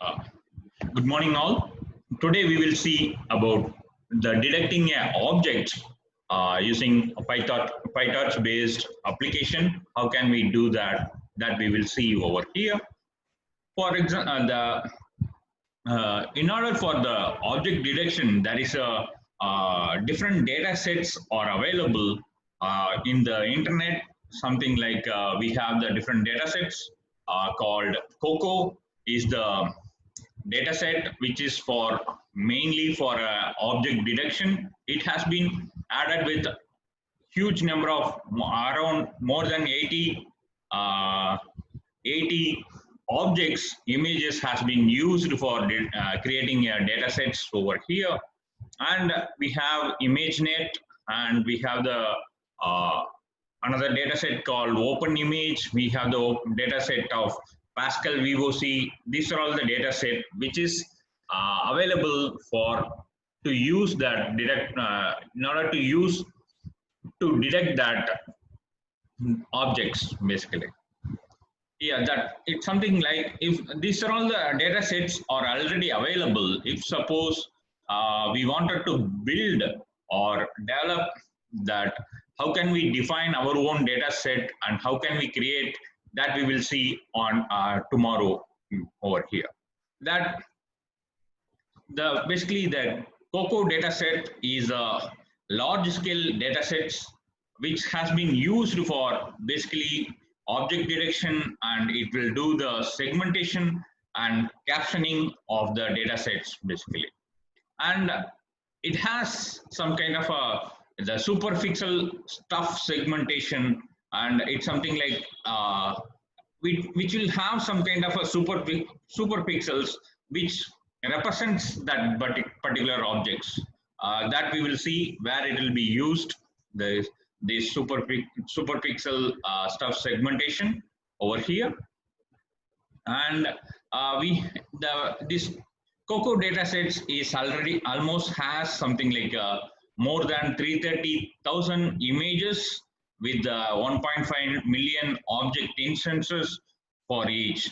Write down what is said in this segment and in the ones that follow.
Uh, Good morning, all. Today we will see about the detecting a object using a PyTorch based application. How can we do that? That we will see over here. For example, in order for the object detection, there is a different data sets are available in the internet. Something like we have the different data sets called COCO is the data set which is for mainly for object detection. It has been added with huge number of around more than uh, 80 objects images has been used for creating data sets over here. And we have ImageNet, and we have the uh, another data set called OpenImage. We have the data set of Pascal VOC. These are all the data set which is available for to use that detect in order to use to detect that objects basically. Yeah, that it's something like if these are all the data sets are already available. If suppose we wanted to build or develop that, how can we define our own data set and how can we create that, we will see on tomorrow over here. That the basically the COCO dataset is a large scale datasets which has been used for basically object detection, and it will do the segmentation and captioning of the datasets basically. And it has some kind of a the superficial stuff segmentation, and it's something like which will have some kind of a super pixels which represents that particular objects that we will see where it will be used, the super pixel stuff segmentation over here. And we the this COCO datasets is already almost has something like more than 330,000 images with 1.5 million object instances for each,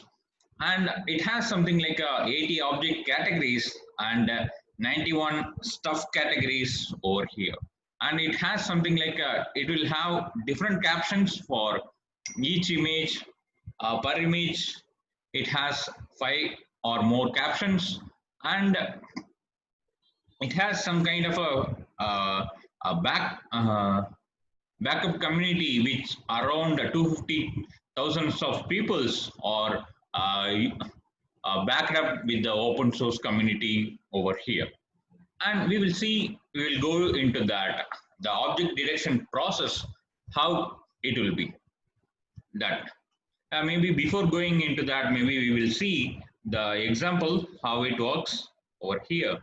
and it has something like 80 object categories and 91 stuff categories over here. And it has something like it will have different captions for each image. Per image it has 5 or more captions, and it has some kind of a backup community which around 250,000 of peoples are backed up with the open source community over here. And we will see, we will go into that the object detection process, how it will be that. Maybe before going into that, maybe we will see the example how it works over here.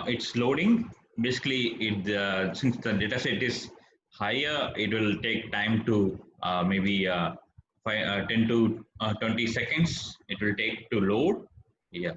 It's loading. Basically, since the data set is higher, it will take time to maybe 10 to 20 seconds. It will take to load. Yeah.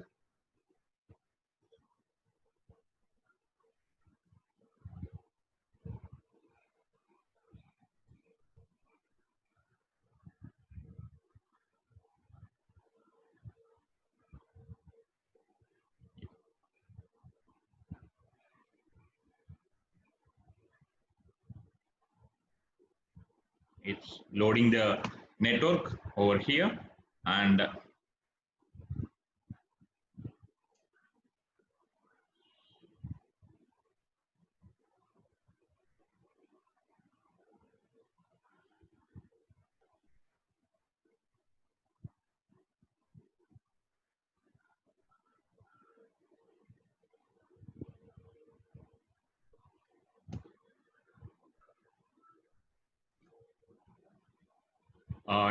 It's loading the network over here, and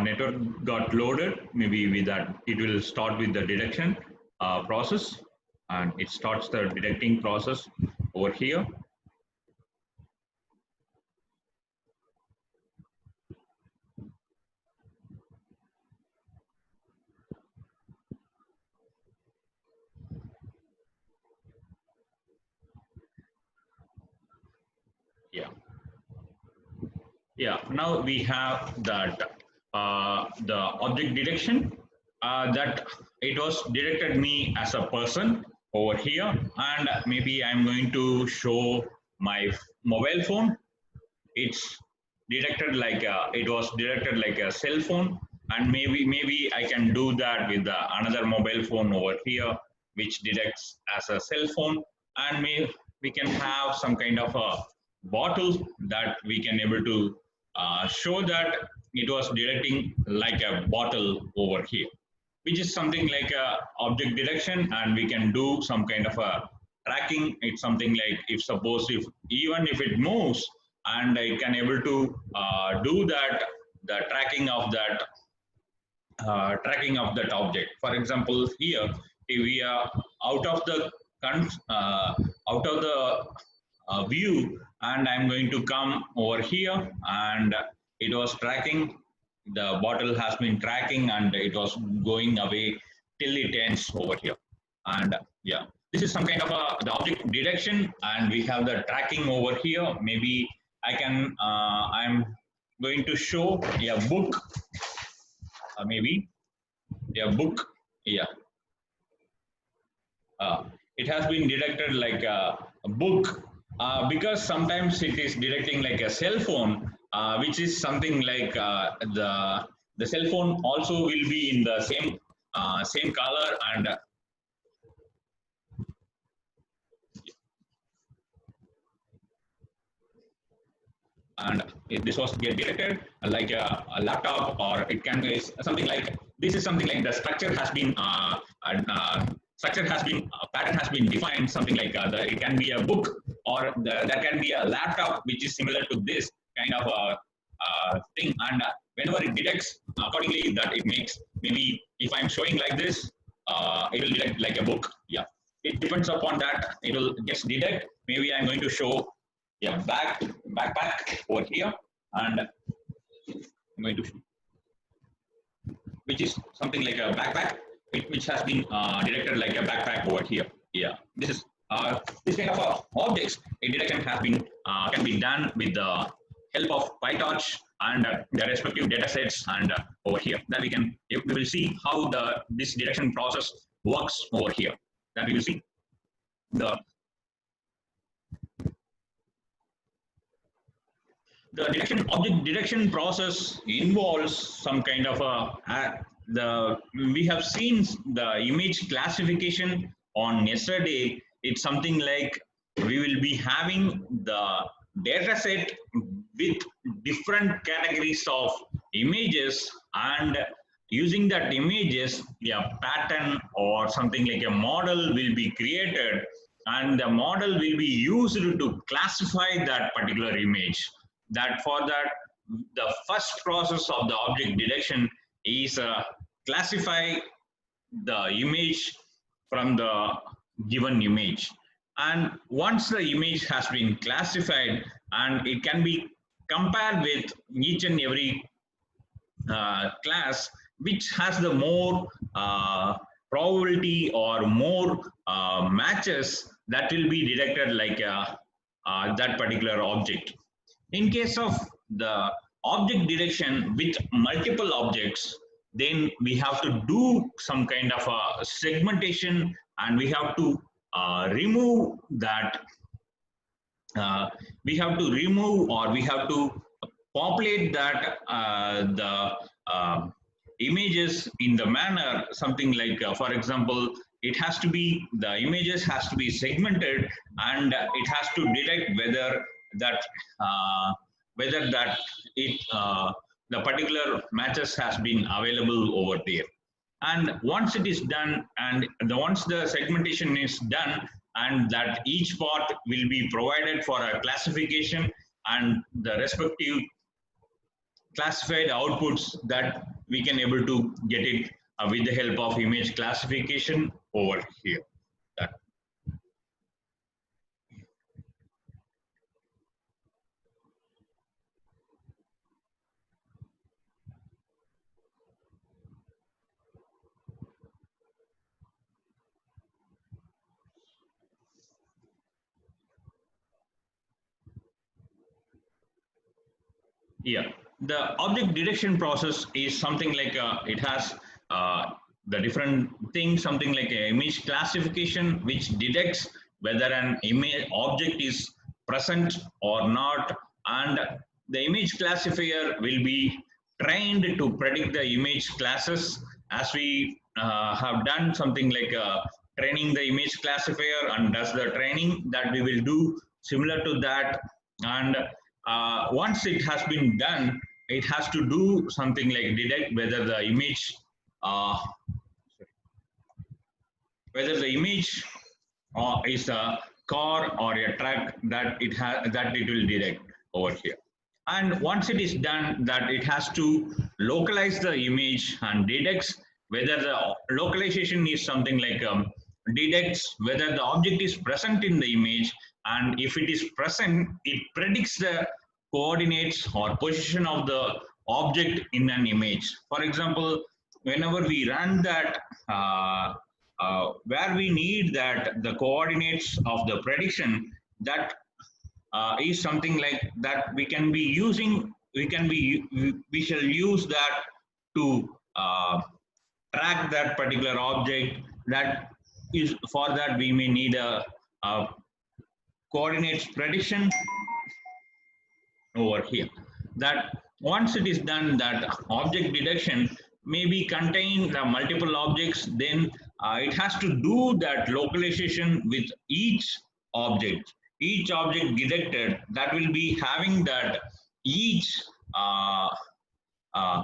network got loaded. Maybe with that, it will start with the detection process, and it starts the detecting process over here. Yeah. Yeah, now we have that the object detection that it was detected me as a person over here, and maybe I'm going to show my mobile phone. It's detected like it was detected like a cell phone, and maybe I can do that with another mobile phone over here, which detects as a cell phone, and we can have some kind of a bottle that we can able to show that it was detecting like a bottle over here, which is something like a object detection, and we can do some kind of a tracking. It's something like if suppose if even if it moves, and I can able to do that the tracking of that object. For example, here if we are out of the out of the view, and I'm going to come over here, and it was tracking, the bottle has been tracking, and it was going away till it ends over here. And yeah, this is some kind of the object detection, and we have the tracking over here. Maybe I'm going to show a book, maybe a book. Yeah, uh, it has been detected like a book, because sometimes it is detecting like a cell phone, which is something like the cell phone also will be in the same color, and if this was get detected like a laptop, or it can be something like this is something like the structure has been structure has been pattern has been defined, something like it can be a book, or there can be a laptop which is similar to this kind of thing, and whenever it detects accordingly that it makes, maybe if I'm showing like this, it will detect like a book. Yeah, it depends upon that, it will just detect. Maybe I'm going to show, yeah, backpack over here, and I'm going to, which is something like a backpack, which has been detected like a backpack over here. Yeah, this is this kind of objects. A detection has been can be done with the help of PyTorch and the respective data sets, and over here that we will see how the this detection process works over here. That we will see the object detection process involves some kind of the we have seen the image classification on yesterday. It's something like we will be having the data set with different categories of images, and using that images, a pattern or something like a model will be created, and the model will be used to classify that particular image. That for that, the first process of the object detection is classify the image from the given image. And once the image has been classified, and it can be compared with each and every class which has the more probability or more matches, that will be detected like that particular object. In case of the object detection with multiple objects, then we have to do some kind of a segmentation, and we have to remove that we have to remove, or we have to populate that the images in the manner something like for example, it has to be the images has to be segmented, and it has to detect that uh, whether that it the particular matches has been available over there. And once it is done, and once the segmentation is done, and that each part will be provided for a classification, and the respective classified outputs that we can able to get it with the help of image classification over here. That, yeah, the object detection process is something like it has uh, the different things, something like a image classification, which detects whether an image object is present or not, and the image classifier will be trained to predict the image classes, as we have done something like training the image classifier and does the training that we will do similar to that. And once it has been done, it has to do something like detect uh, whether the image is a car or a truck that it will detect over here. And once it is done, that it has to localize the image and detects whether the localization is something like detects whether the object is present in the image, and if it is present, it predicts the coordinates or position of the object in an image. For example, whenever we run that where we need that the coordinates of the prediction, that is something like that we shall use that to track that particular object. That is, for that we may need a coordinates prediction over here. That once it is done, that object detection maybe contain the multiple objects, then it has to do that localization with each object detected, that will be having that each uh,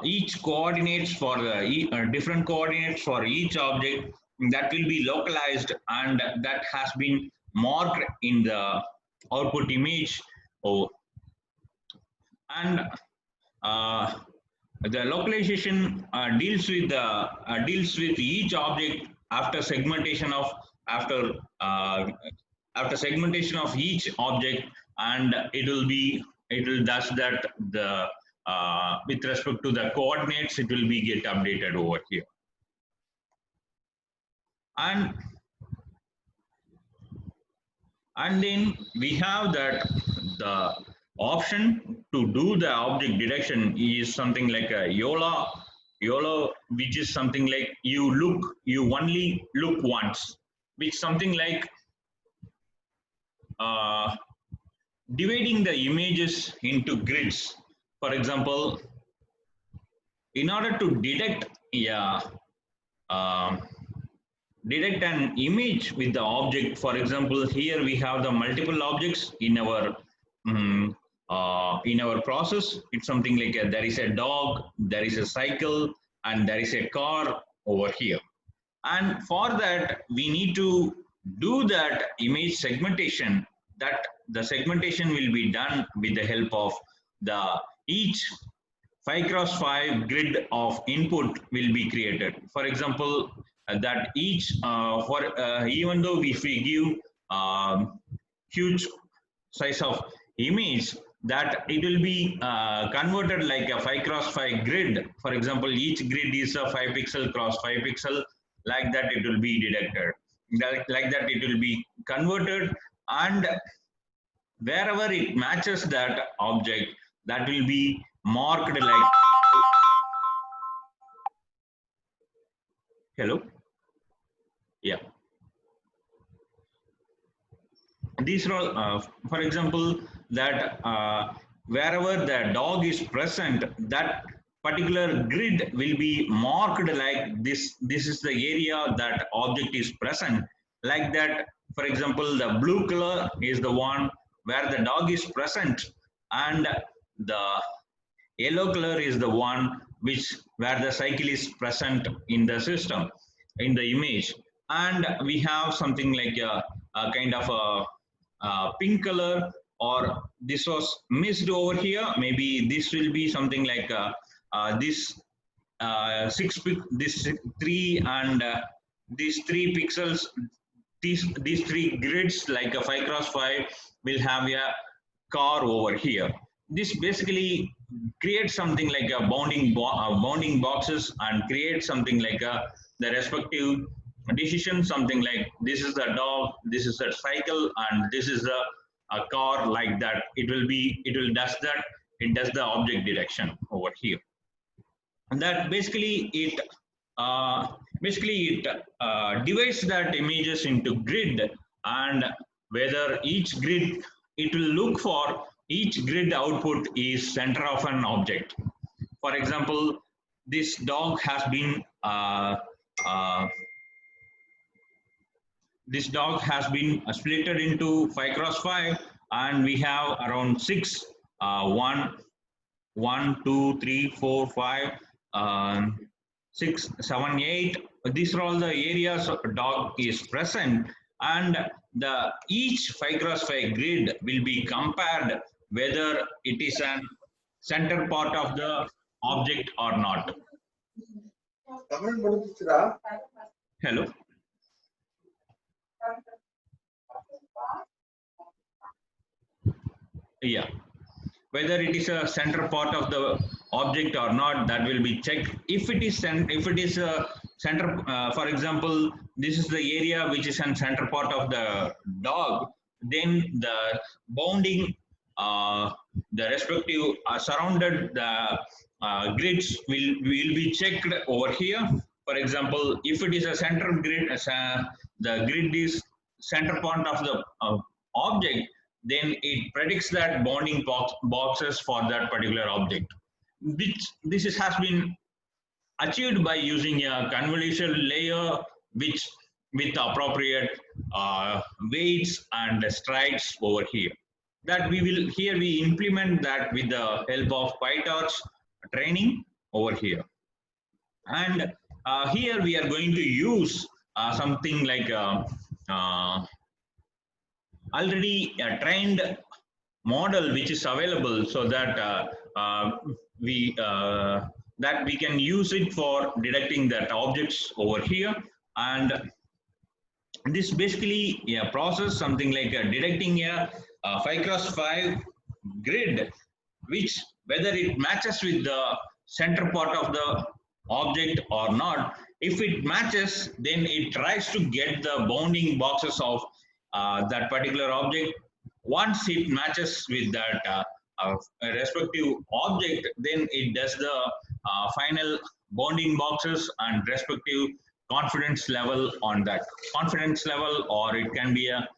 each coordinates for the different coordinates for each object, that will be localized, and that has been marked in the output image. Oh, and uh, the localization deals with each object after segmentation of after uh, after segmentation of each object, and it will thus that the with respect to the coordinates, it will be get updated over here. and and then we have that the option to do the object detection is something like a YOLO, which is something like you only look once, which something like uh, dividing the images into grids. For example, in order to yeah, um, detect an image with the object. For example, here we have the multiple objects um, in our process. It's something like there is a dog, there is a cycle, and there is a car over here. And for that, we need to do that image segmentation. That the segmentation will be done with the help of the each 5 cross 5 grid of input will be created. For example, that each for even though if we give huge size of image, that it will be converted like a 5 cross 5 grid. For example, each grid is a 5 pixel cross 5 pixel, like that it will be detected. Like that it will be converted, and wherever it matches that object, that will be marked like hello. Yeah, these are all for example that wherever the dog is present, that particular grid will be marked like this. This is the area that object is present. Like that, for example, the blue color is the one where the dog is present, and the yellow color is the one which where the cycle is present in the system, in the image. And we have something like a kind of a pink color, or this was missed over here. Maybe this will be something like this this three and these 3 pixels, these 3 grids like a 5x5 will have a car over here. This basically creates something like a bounding boxes, and create something like the respective decision, something like this is the dog, this is a cycle, and this is a car. Like that, it will does that, it does the object direction over here. And that uh, basically it divides that images into grid, and whether each grid, it will look for each grid output is center of an object. For example, this dog has been uh, splitted into 5x5, and we have around 6 1 1 2 3 4 5 6 7 8. These are all the areas dog is present, and the each 5x5 grid will be compared whether it is an center part of the object or not. Hello. Yeah, whether it is a center part of the object or not, that will be checked. If it is a center, for example, this is the area which is a center part of the dog, then the bounding, the respective surrounded the grids will be checked over here. For example, if it is a center grid, the grid is center point of the object, then it predicts that boxes for that particular object. Which has been achieved by using a convolution layer, which with appropriate weights and strides over here. That we implement that with the help of PyTorch training over here. And here we are going to use something like already a trained model which is available, so that we can use it for detecting that objects over here. And this basically a process something like detecting a 5x5 grid, which whether it matches with the center part of the object or not. If it matches, then it tries to get the bounding boxes of that particular object. Once it matches with that respective object, then it does the final bounding boxes and respective confidence level on that confidence level, or it can be a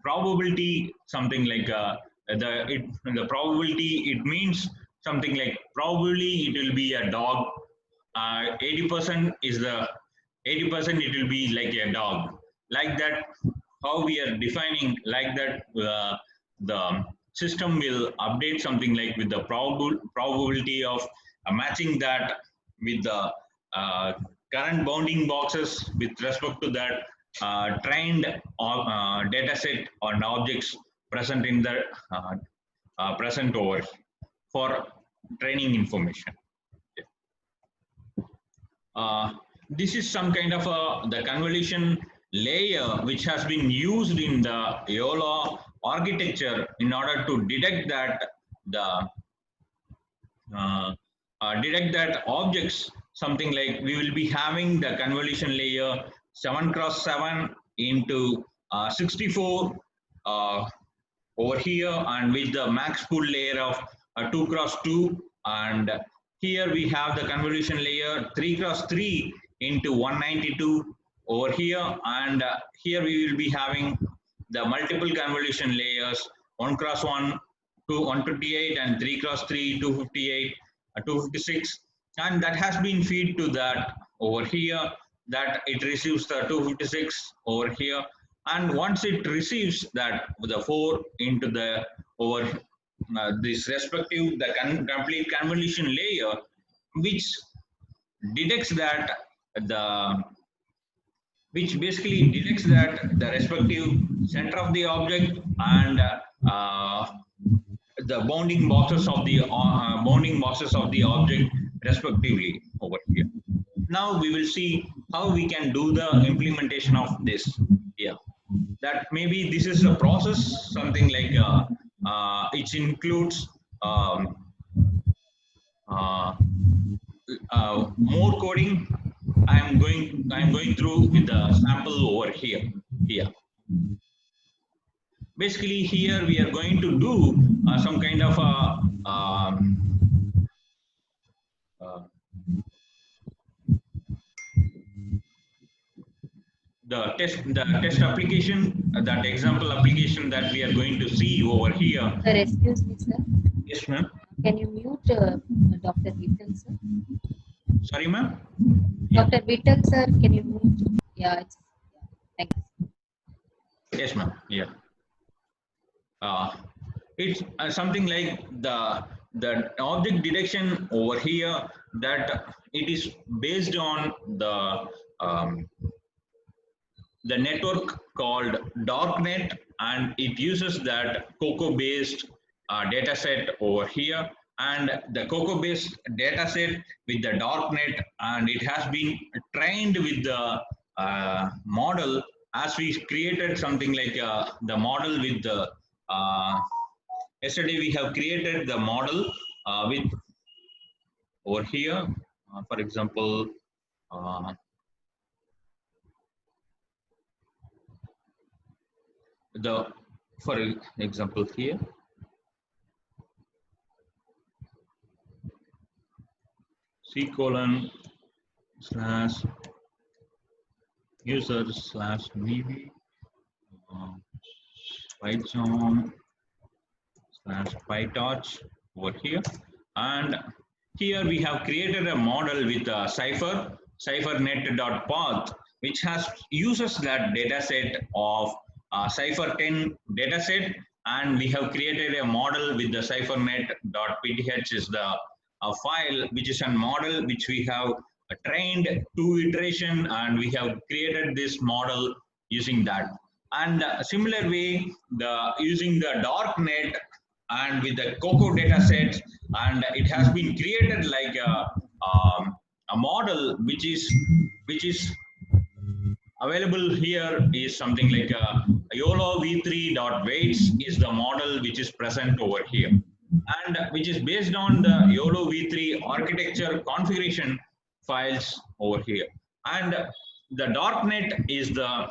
probability, something like the probability, it means something like probably it will be a dog. 80% is the 80% it will be like a dog. Like that, how we are defining like that, the system will update something like with the probability of matching that with the current bounding boxes with respect to that trained data set or objects present in the present over for training information. This is some kind of the convolution layer which has been used in the EOLA architecture in order to detect that the objects, something like we will be having the convolution layer 7x7 into 64 over here, and with the max pool layer of 2x2, and here we have the convolution layer 3x3 into 192 over here, and here we will be having the multiple convolution layers 1x1 128 and 3 cross 3 258 256, and that has been feed to that over here, that it receives the 256 over here, and once it receives that the 4 into the over this respective the complete convolution layer, which detects that the which basically detects that the respective center of the object and the bounding boxes of the object respectively over here. Now we will see how we can do the implementation of this here. That maybe this is a process, something like it includes uh, more coding. I'm going through with the sample over here. Here, basically, here we are going to do some kind of a uh, the test application, that example application that we are going to see over here. Sir, excuse me, sir. Yes, ma'am. Can you mute Dr. Vittal, sir? Sorry, ma'am. Dr. Vittal, sir, can you mute? Yeah, thank you. Yes, ma'am. Yeah. It's something like the object detection over here, that it is based on um, the network called darknet, and it uses that cocoa based data set over here, and the cocoa based data set with the darknet, and it has been trained with the model, as we created something like the model with the yesterday we have created the model with over here, for example, uh, the for example here, C colon slash user slash VB Python slash PyTorch over here, and here we have created a model with a ciphernet.path, which has uses that data set of cipher 10 data set, and we have created a model with the ciphernet.pth is the file, which is a model which we have trained 2 iteration, and we have created this model using that. And similar way, the using the darknet and with the cocoa data sets, and it has been created like a model which is available here is something like YOLO v3.weights is the model which is present over here, and which is based on the YOLO v3 architecture configuration files over here. And the darknet is the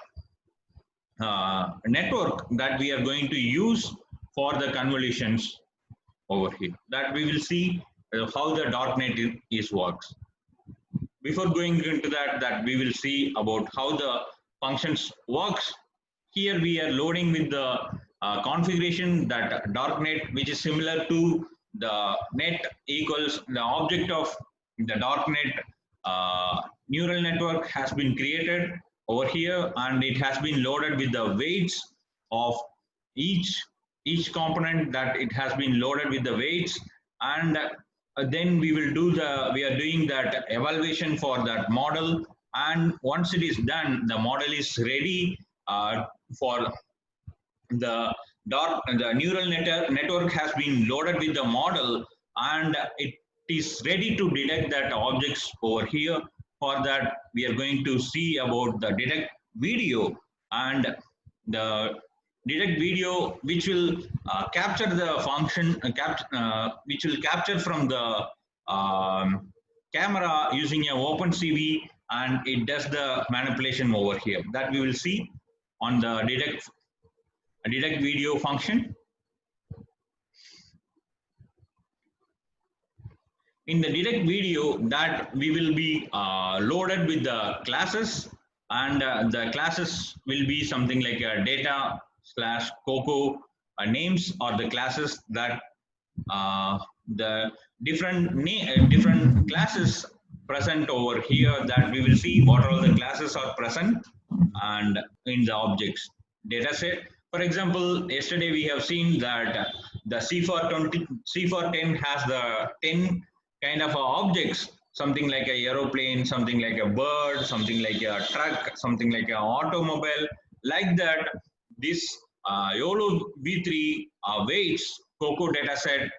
network that we are going to use for the convolutions over here, that we will see how the darknet is works. Before going into that we will see about how the functions works. Here we are loading with the configuration that darknet, which is similar to the net equals the object of the darknet neural network has been created over here, and it has been loaded with the weights of each component, that it has been loaded with the weights, and then we are doing that evaluation for that model, and once it is done, the model is ready for the neural network has been loaded with the model, and it is ready to detect that objects over here. For that, we are going to see about the detect video, and the detect video which will capture the function which will capture from the camera using a OpenCV, and it does the manipulation over here, that we will see on the detect video function. In the detect video, that we will be loaded with the classes, and the classes will be something like a data slash cocoa names or the classes that the different classes present over here, that we will see what all the classes are present and in the objects data set. For example, yesterday we have seen that the C420, C410 has the 10 kind of objects, something like a aeroplane, something like a bird, something like a truck, something like an automobile. Like that, this YOLO V3 weights COCO dataset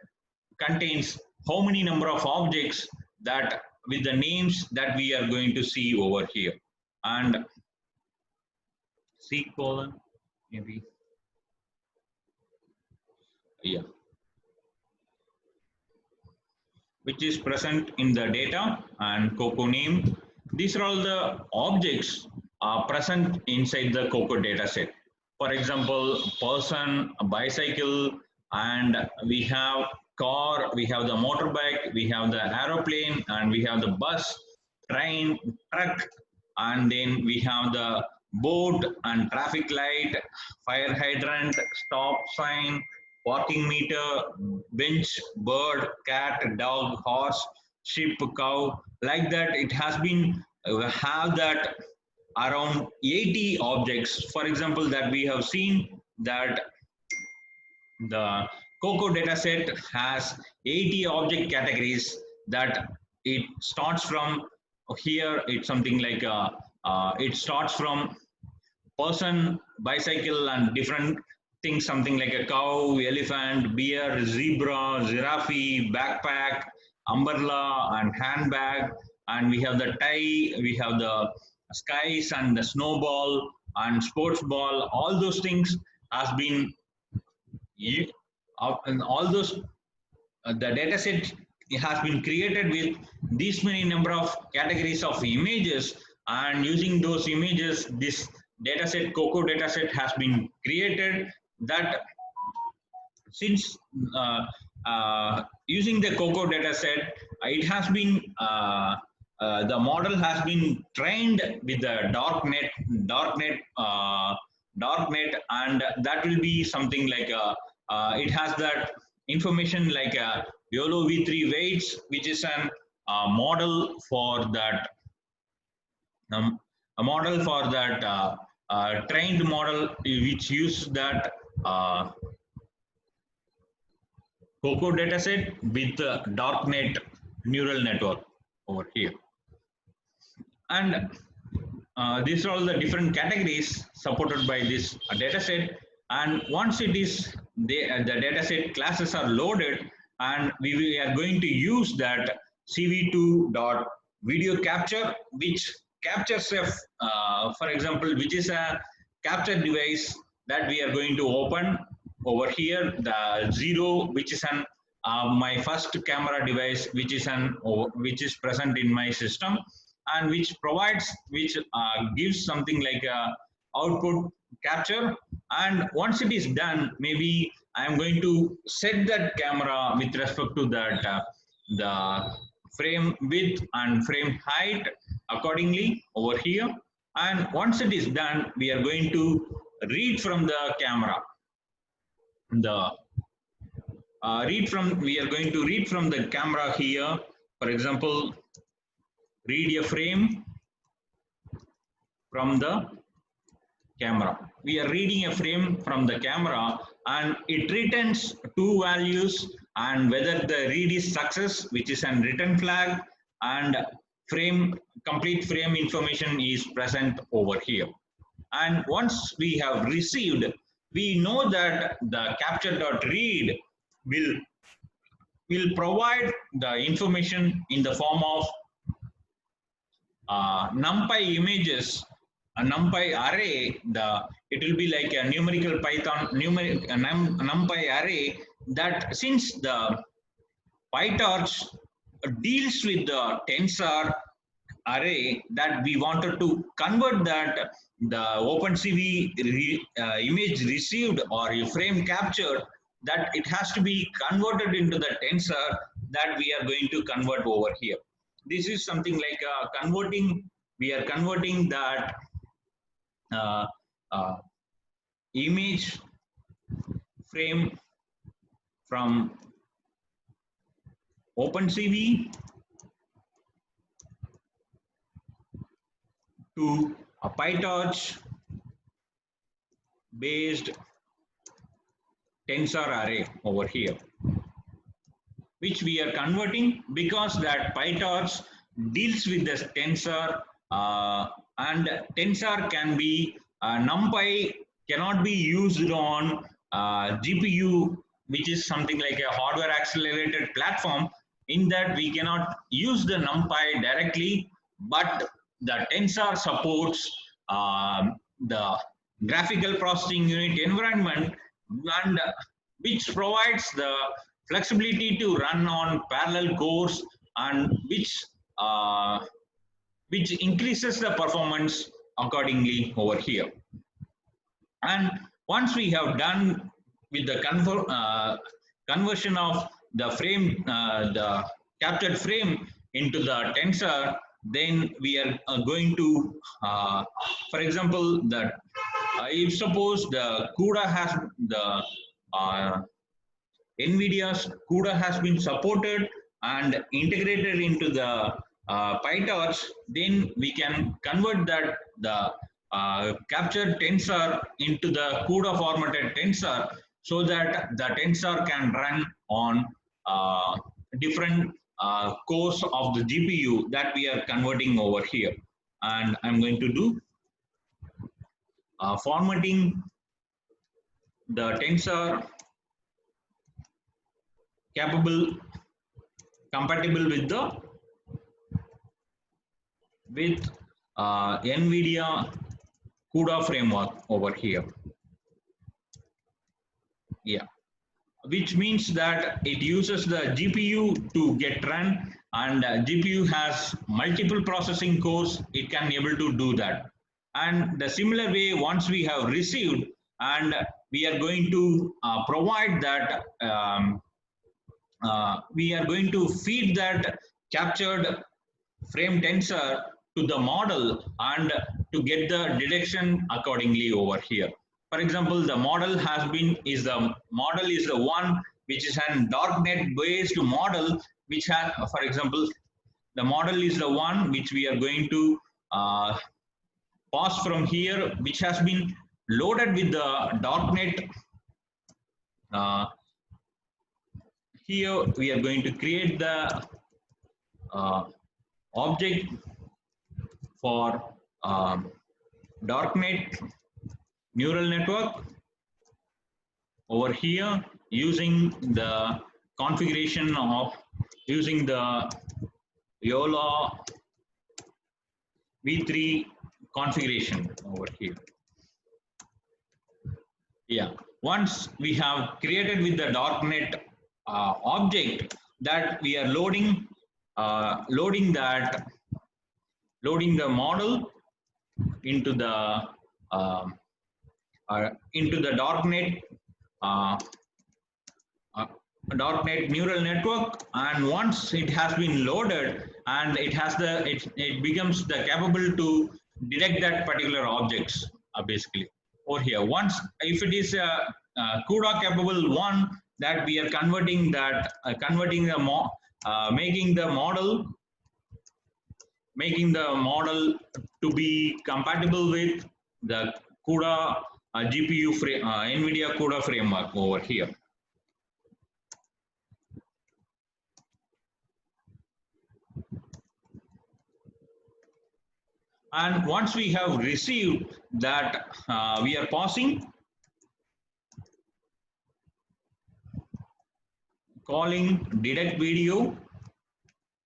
contains how many number of objects that with the names that we are going to see over here. And C colon, maybe, yeah, which is present in the data and COCO name. These are all the objects present inside the COCO dataset. For example, person, a bicycle, and we have car, we have the motorbike, we have the aeroplane, and we have the bus, train, truck, and then we have the boat and traffic light, fire hydrant, stop sign, parking meter, bench, bird, cat, dog, horse, sheep, cow. Like that, it has been have that around 80 objects. For example, that we have seen that the COCO dataset has 80 object categories, that it starts from here. It's something like it starts from person, bicycle, and different things, something like a cow, elephant, bear, zebra, giraffe, backpack, umbrella, and handbag. And we have the tie, we have the skies and the snowball and sports ball. All those things has been and all those the data set has been created with this many number of categories of images, and using those images, this dataset, COCO dataset, has been created. That since using the COCO dataset, it has been the model has been trained with the darknet, and that will be something like it has that information like a YOLO V3 weights, which is an model for that um, a model for that trained model, which use that COCO dataset with the darknet neural network over here. And these are all the different categories supported by this dataset. And once it is the dataset classes are loaded, and we are going to use that CV2 dot video capture, which captures a, for example, which is a capture device that we are going to open over here. The zero, which is an my first camera device, which is present in my system, and which gives something like a output capture. And once it is done, maybe I am going to set that camera with respect to that the frame width and frame height accordingly over here. And once it is done, we are going to read from the camera. We are going to read from the camera here. For example, read a frame from the camera. We are reading a frame from the camera, and it returns two values, and whether the read is success, which is an return flag, and complete frame information is present over here. And once we have received, we know that the capture.read will provide the information in the form of NumPy images, a NumPy array. It will be like a numerical Python NumPy array, that since the PyTorch deals with the tensor array, that we wanted to convert that the OpenCV image received or a frame captured, that it has to be converted into the tensor that we are going to convert over here. This is something like we are converting that image frame from OpenCV to a PyTorch based tensor array over here, which we are converting because that PyTorch deals with the tensor, and tensor can be NumPy cannot be used on GPU, which is something like a hardware accelerated platform. In that we cannot use the NumPy directly, but the tensor supports the graphical processing unit environment, and which provides the flexibility to run on parallel cores, and which increases the performance accordingly over here. And once we have done with the conversion of the frame, the captured frame into the tensor, then we are going to, for example, that if suppose the CUDA has the NVIDIA's CUDA has been supported and integrated into the PyTorch, then we can convert that the captured tensor into the CUDA formatted tensor, so that the tensor can run on different cores of the GPU that we are converting over here. And I'm going to do formatting the tensor compatible with NVIDIA CUDA framework over here. Yeah, which means that it uses the GPU to get run, and GPU has multiple processing cores. It can be able to do that. And the similar way, once we have received, and we are going to provide that, we are going to feed that captured frame tensor to the model and to get the detection accordingly over here. For example, the model is the one which is an darknet based model, which has, for example, the model is the one which we are going to pass from here, which has been loaded with the darknet. Here we are going to create the object for darknet neural network over here, using the configuration of using the YOLA v3 configuration over here. Yeah, once we have created with the darknet object, that we are loading the model into the darknet neural network. And once it has been loaded, and it becomes capable to detect that particular objects basically over here. Once if it is a CUDA capable one, that we are converting that making the model to be compatible with the CUDA GPU NVIDIA CUDA framework over here. And once we have received that, we are calling detect video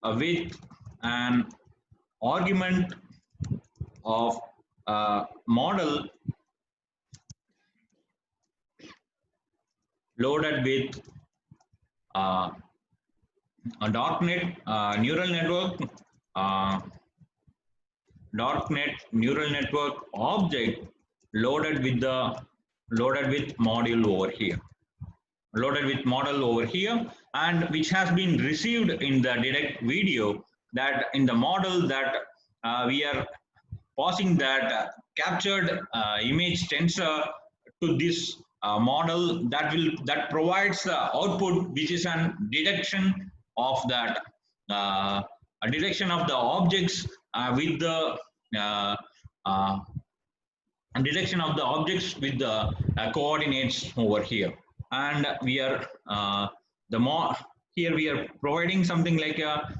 with an argument of model loaded with a darknet neural network object loaded with model over here, and which has been received in the detect video, that in the model that we are passing that captured image tensor to this model that provides the output, which is a detection of that a detection of the objects with the detection of the objects with the coordinates over here. And we are the more here we are providing something like a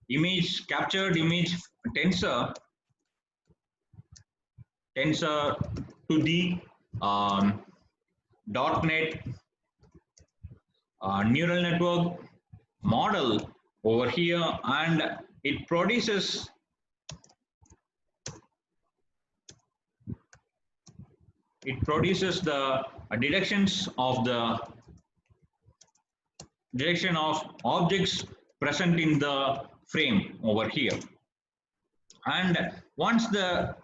image captured image tensor to the .NET neural network model over here, and it produces the directions of the direction of objects present in the frame over here. And once the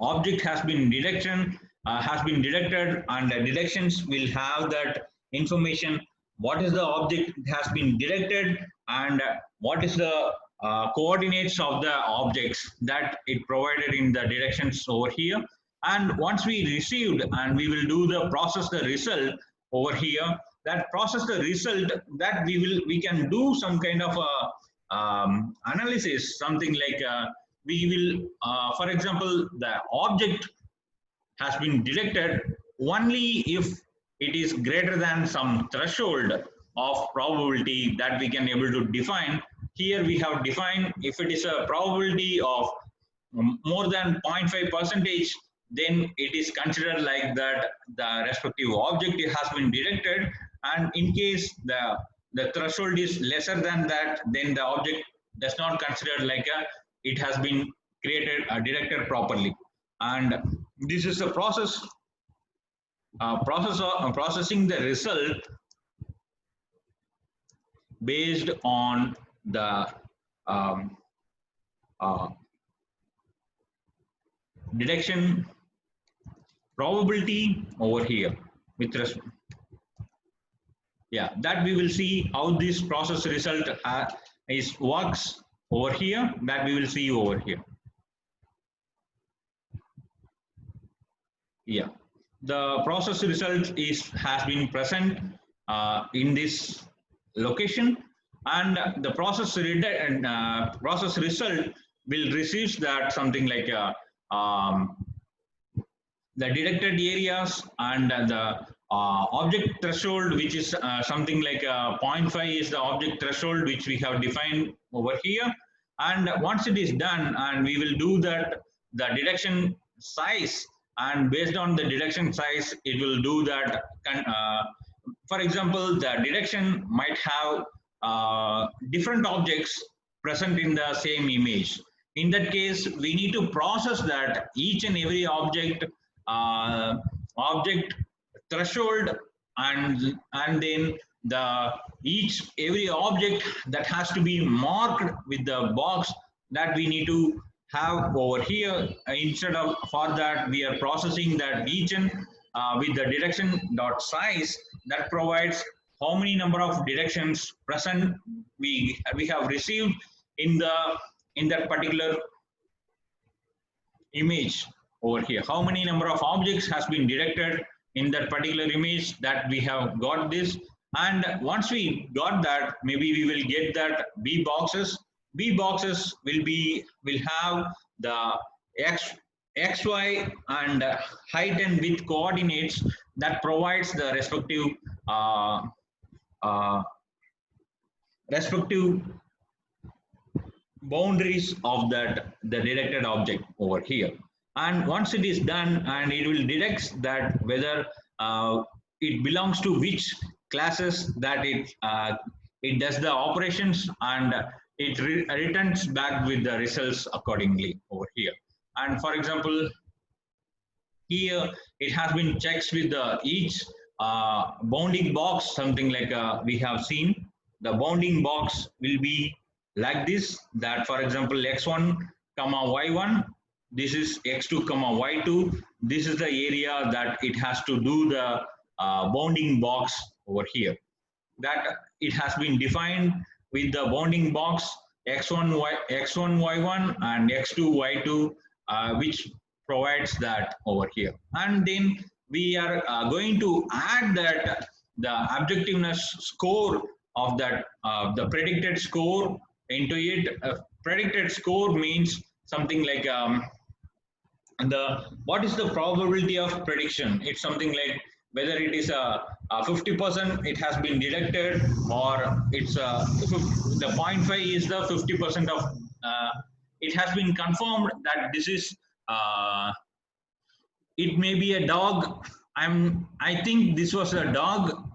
object has been detected and the detections will have that information, what is the object has been detected and what is the coordinates of the objects that it provided in the directions over here. And once we received, and we will do the process the result over here, that process the result, that we can do some kind of a analysis, something like we will for example, the object has been detected only if it is greater than some threshold of probability that we can able to define. Here we have defined if it is a probability of more than 0.5%, then it is considered like that the respective object has been detected, and in case the threshold is lesser than that, then the object does not consider like it has been created detected properly. And this is a process of processing the result based on the detection probability over here with respect. Yeah, that we will see how this process result is works over here, that we will see over here. Yeah, the process result has been present in this location, and the process result will receive that something like the detected areas and the object threshold, which is something like 0.5 is the object threshold which we have defined over here. And once it is done, and we will do that the detection size, and based on the detection size it will do that. For example, the detection might have different objects present in the same image. In that case, we need to process that each and every object threshold, and then every object that has to be marked with the box that we need to have over here. Instead of for that, we are processing that region with the detection dot size that provides how many number of detections present we have received in that particular image over here. How many number of objects has been detected in that particular image that we have got this. And once we got that, maybe we will get that B boxes. B boxes will have the x, y, and height and width coordinates that provides the respective boundaries of the detected object over here. And once it is done, and it will detect that whether it belongs to which classes that it does the operations, and it returns back with the results accordingly over here. And for example, here it has been checked with each bounding box, something like we have seen. The bounding box will be like this, that for example x1 comma y1, this is x2 comma y2, this is the area that it has to do the bounding box over here, that it has been defined with the bounding box x1 y1 and x2 y2, which provides that over here. And then we are going to add that the objectiveness score of that the predicted score into it. Predicted score means something like the what is the probability of prediction. It's something like whether it is a 50% it has been deducted, or it's the 0.5 is the 50% of it has been confirmed that this is uh, it may be a dog. I think this was a dog.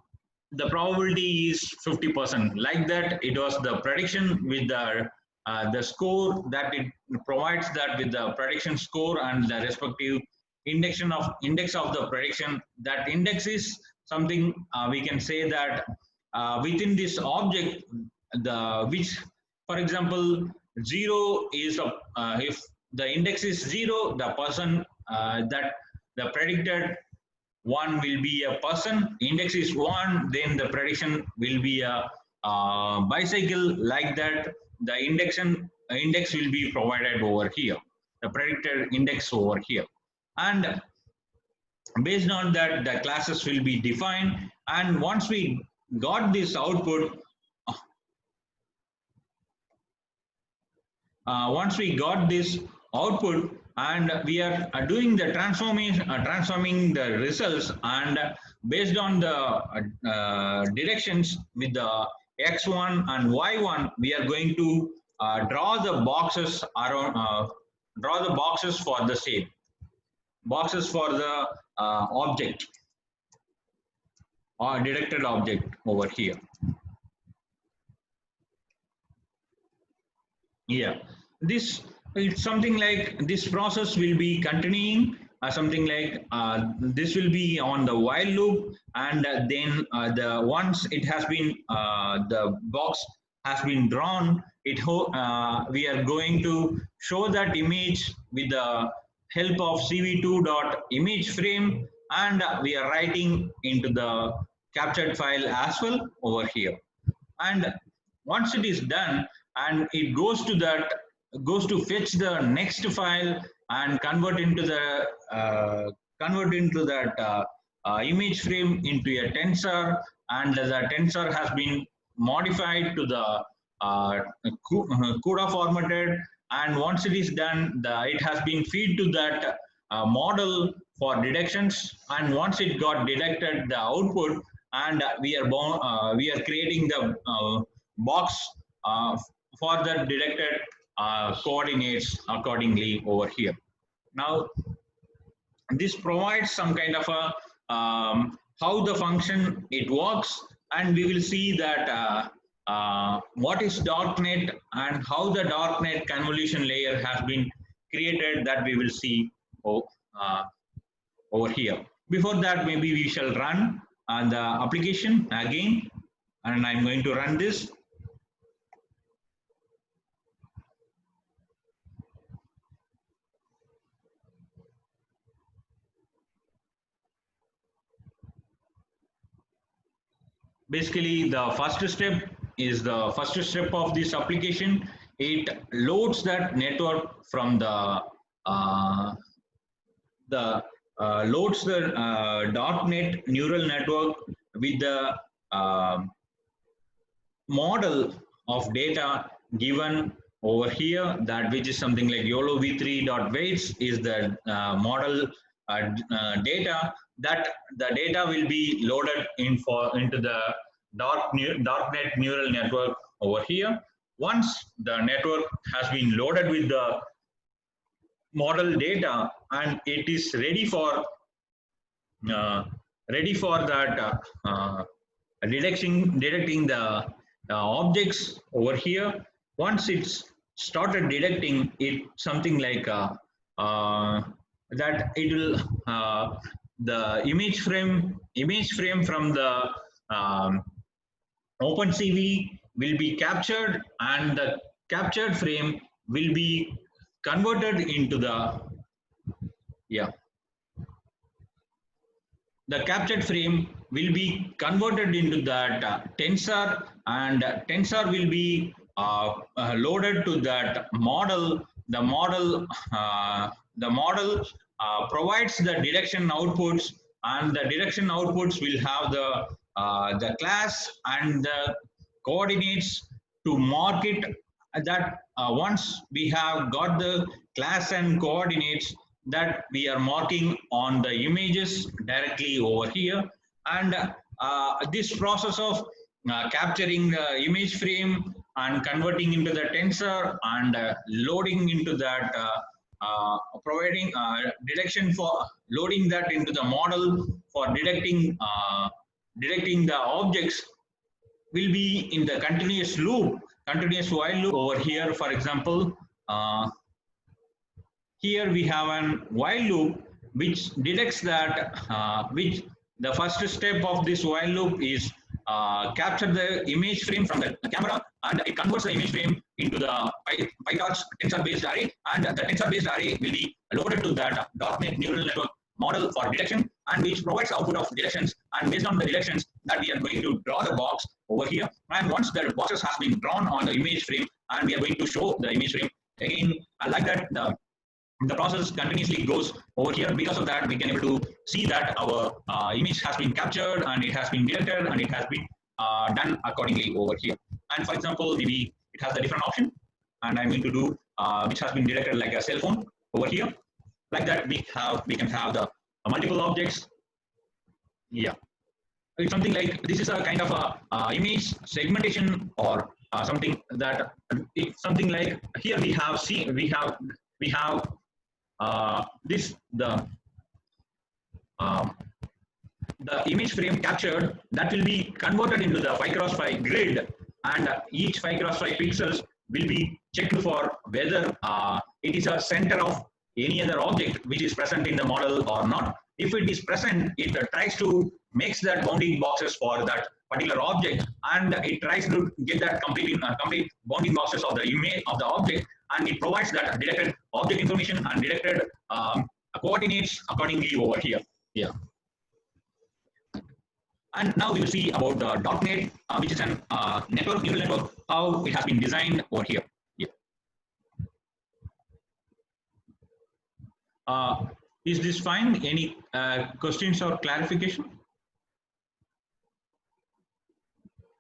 The probability is 50%. Like that, it was the prediction with the score that it provides that with the prediction score and the respective index of the prediction. That index is something we can say that within this object, the which, for example, zero is a if the index is zero, the person that the predicted one will be a person, index is one, then the prediction will be a bicycle. Like that, the index will be provided over here, the predicted index over here. And based on that, the classes will be defined. And once we got this output, once we got this output, and we are doing the transforming the results, and based on the directions with the x1 and y1, we are going to draw the boxes around draw the boxes for the same boxes for the object or detected object over here. Yeah, this it's something like this process will be continuing. Something like this will be on the while loop, and then the once it has been the box has been drawn, we are going to show that image with the help of cv2 dot image frame, and we are writing into the captured file as well over here. And once it is done, and it goes to fetch the next file and convert into that image frame into a tensor, and the tensor has been modified to the CUDA formatted. And once it is done, it has been feed to that model for deductions. And once it got deducted the output, and we are creating the box for the detected coordinates accordingly over here. Now, this provides some kind of a how the function it works, and we will see that what is darknet and how the darknet convolution layer has been created, that we will see uh, over here. Before that, maybe we shall run the application again, and I'm going to run this. Basically, the first step of this application. It loads that network from the loads the .NET neural network with the model of data given over here, that which is something like YOLO v3.weights is the model data, that the data will be loaded into the .NET neural network over here. Once the network has been loaded with the model data, and it is ready for that detecting the objects over here. Once it's started detecting it, something like that it will the image frame from the OpenCV will be captured, and the captured frame will be converted into the the captured frame will be converted into that tensor, and tensor will be loaded to that model. The model the model provides the detection outputs, and the detection outputs will have the class and the coordinates to mark it. That once we have got the class and coordinates, that we are marking on the images directly over here. And this process of capturing the image frame and converting into the tensor and loading into that, providing detection for loading that into the model for detecting the objects, will be in the continuous while loop over here. For example, here we have an while loop which detects that, which the first step of this while loop is capture the image frame from the camera, and it converts the image frame into the PyTorch tensor based array, and the tensor based array will be loaded to that .NET neural network model for detection, and which provides output of detections, and based on the detections that we are going to draw the box over here. And once the boxes has been drawn on the image frame, and we are going to show the image frame again, like that, the process continuously goes over here. Because of that, we can able to see that our image has been captured, and it has been detected, and it has been done accordingly over here. And for example, maybe it has a different option, and I'm going to do which has been detected like a cell phone over here. Like that, we can have the multiple objects. Yeah, it's something like this is a kind of a image segmentation, or something that it's something like here we have this the image frame captured, that will be converted into the 5x5 grid, and each 5x5 pixels will be checked for whether it is a center of any other object which is present in the model or not. If it is present, it tries to make that bounding boxes for that particular object, and it tries to get that complete bounding boxes of the image of the object, and it provides that detected object information and detected coordinates accordingly over here. Yeah. And now we will see about the .NET, which is an neural network, how it has been designed over here. Yeah. Is this fine? Any questions or clarification?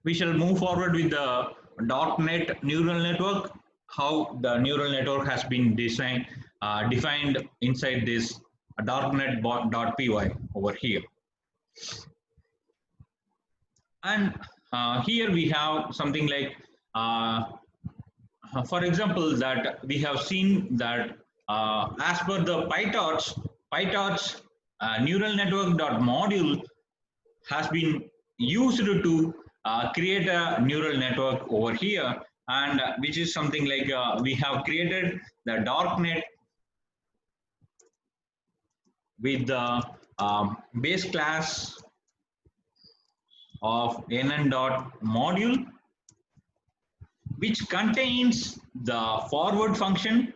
We shall move forward with the .NET neural network, how the neural network has been defined inside this .NET.py over here. And here we have something like, for example, that we have seen that as per the PyTorch neural network.module has been used to create a neural network over here, and which is something like we have created the .NET with the base class of NN.module, which contains the forward function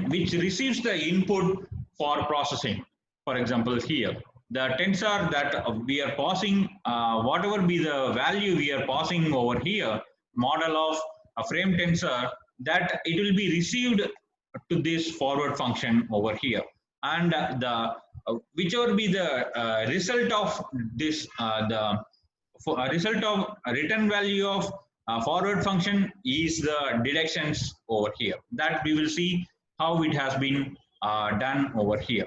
which receives the input for processing. For example, here the tensor that we are passing, whatever be the value we are passing over here, model of a frame tensor, that it will be received to this forward function over here, and the whichever be the result of this, the result of return value of forward function is the detections over here. That we will see how it has been done over here.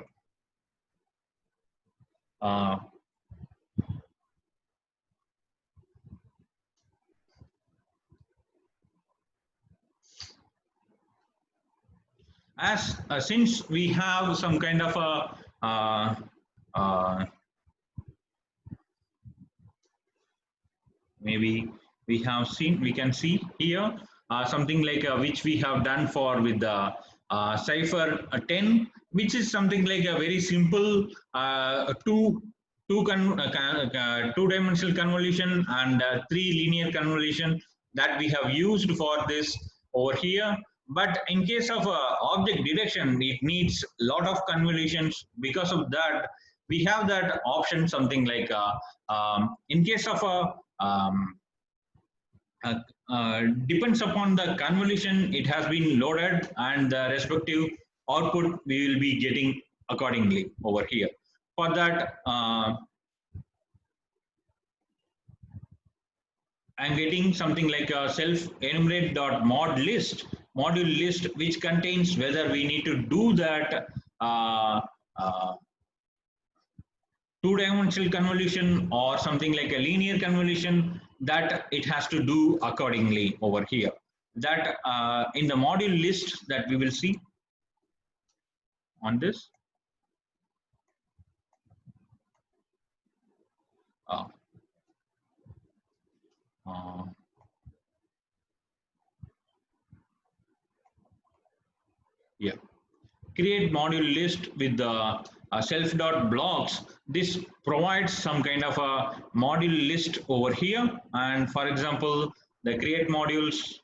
As since we have some kind of a maybe we can see here something like which we have done for with the Cypher 10, which is something like a very simple two-dimensional convolution and three linear convolution that we have used for this over here. But in case of object detection, it needs a lot of convolutions. Because of that, we have that option, something like in case of depends upon the convolution it has been loaded and the respective output we will be getting accordingly over here. For that, I'm getting something like a self-enumerate.mod list, module list, which contains whether we need to do that two-dimensional convolution or something like a linear convolution, that it has to do accordingly over here. That in the module list that we will see on this. Yeah, create module list with the self.blocks. This provides some kind of a module list over here. And for example, the create modules,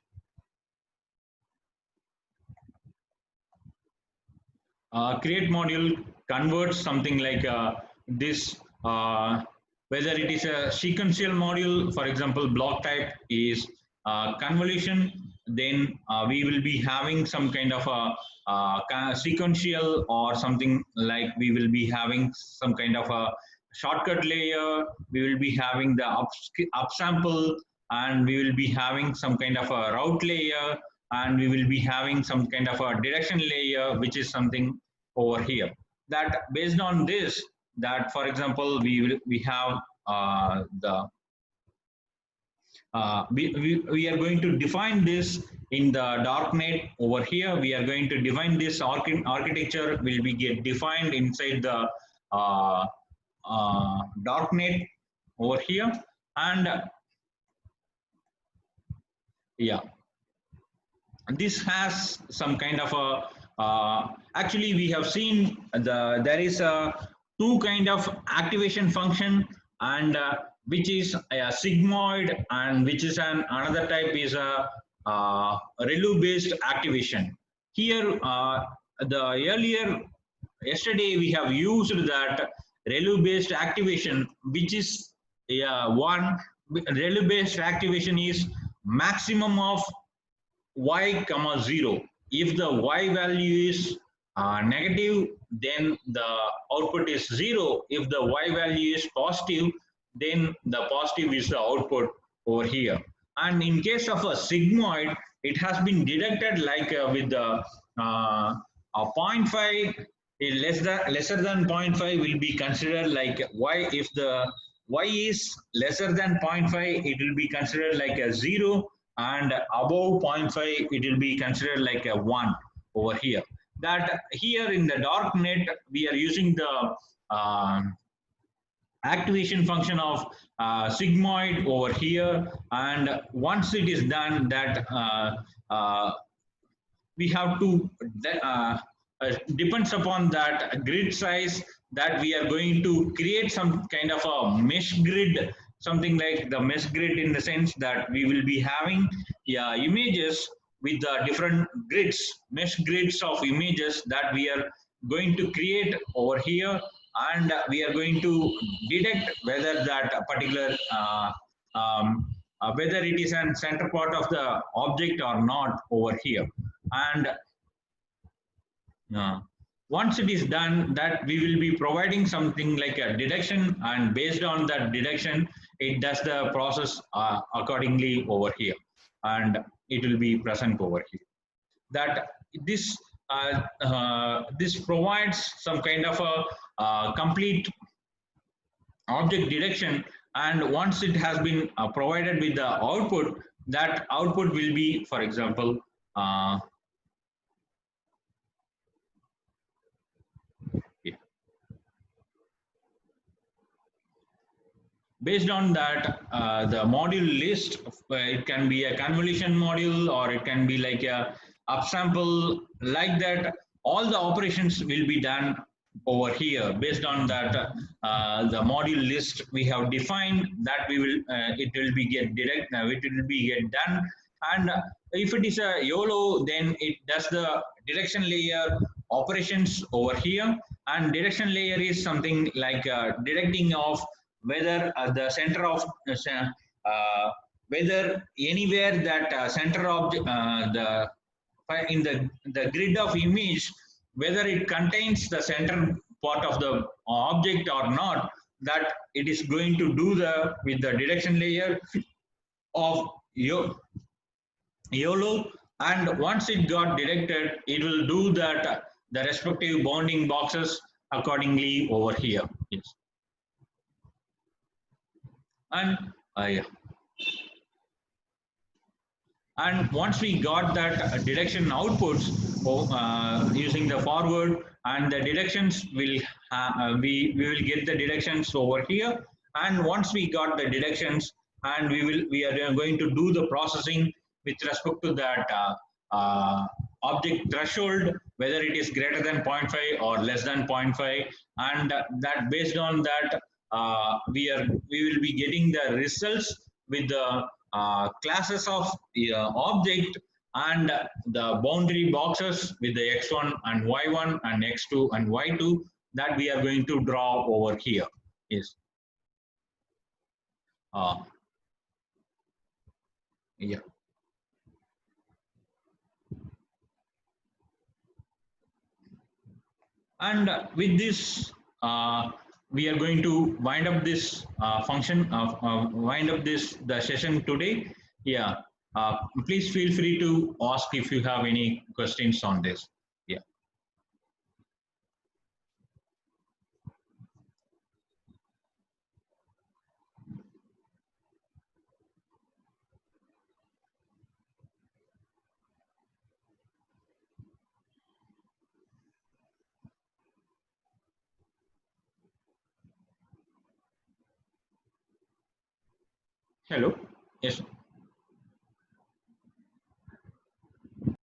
create module converts something like this, whether it is a sequential module, for example, block type is convolution, then we will be having some kind of a sequential, or something like we will be having some kind of a shortcut layer, we will be having the upsample, and we will be having some kind of a route layer, and we will be having some kind of a direction layer, which is something over here. That based on this, that for example, we have we are going to define this in the darknet over here. We are going to define this architecture will be get defined inside the darknet over here. And yeah, this has some kind of a actually we have seen there is a two kind of activation function, and which is a sigmoid, and which is another type is a ReLU based activation. Here the earlier yesterday we have used that ReLU based activation, which is one ReLU based activation is maximum of y comma 0. If the y value is negative, then the output is 0. If the y value is positive, then the positive is the output over here. And in case of a sigmoid, it has been deducted like with the 0.5 lesser than 0.5 will be considered like y. If the y is lesser than 0.5, it will be considered like a 0, and above 0.5 it will be considered like a 1 over here. That here in the darknet we are using the activation function of sigmoid over here, and once it is done, that we have to depends upon that grid size, that we are going to create some kind of a mesh grid, something like the mesh grid, in the sense that we will be having images with the different grids, mesh grids of images that we are going to create over here, and we are going to detect whether that particular whether it is an center part of the object or not over here. And once it is done, that we will be providing something like a detection, and based on that detection, it does the process accordingly over here, and it will be present over here. That this this provides some kind of a complete object detection, and once it has been provided with the output, that output will be, for example, based on that, the module list, it can be a convolution module, or it can be like a upsample, like that. All the operations will be done over here based on that the module list we have defined, that we will it will be get direct, it will be get done. And if it is a YOLO, then it does the direction layer operations over here, and direction layer is something like directing of whether the center of whether anywhere that center object the in the grid of image, whether it contains the center part of the object or not, that it is going to do the with the detection layer of YOLO, and once it got detected, it will do that the respective bounding boxes accordingly over here. Yes, and yeah. And once we got that detection outputs using the forward, and the detections will we will get the detections over here. And once we got the detections, and we are going to do the processing with respect to that object threshold, whether it is greater than zero point 0.5 or less than zero point 0.5, and that based on that we will be getting the results with the classes of the object, and the boundary boxes with the x1 and y1 and x2 and y2 that we are going to draw over here. Yes. uh, yeah. And with this we are going to wind up this function wind up this the session today. Yeah. Please feel free to ask if you have any questions on this. Yeah. Hello. Yes.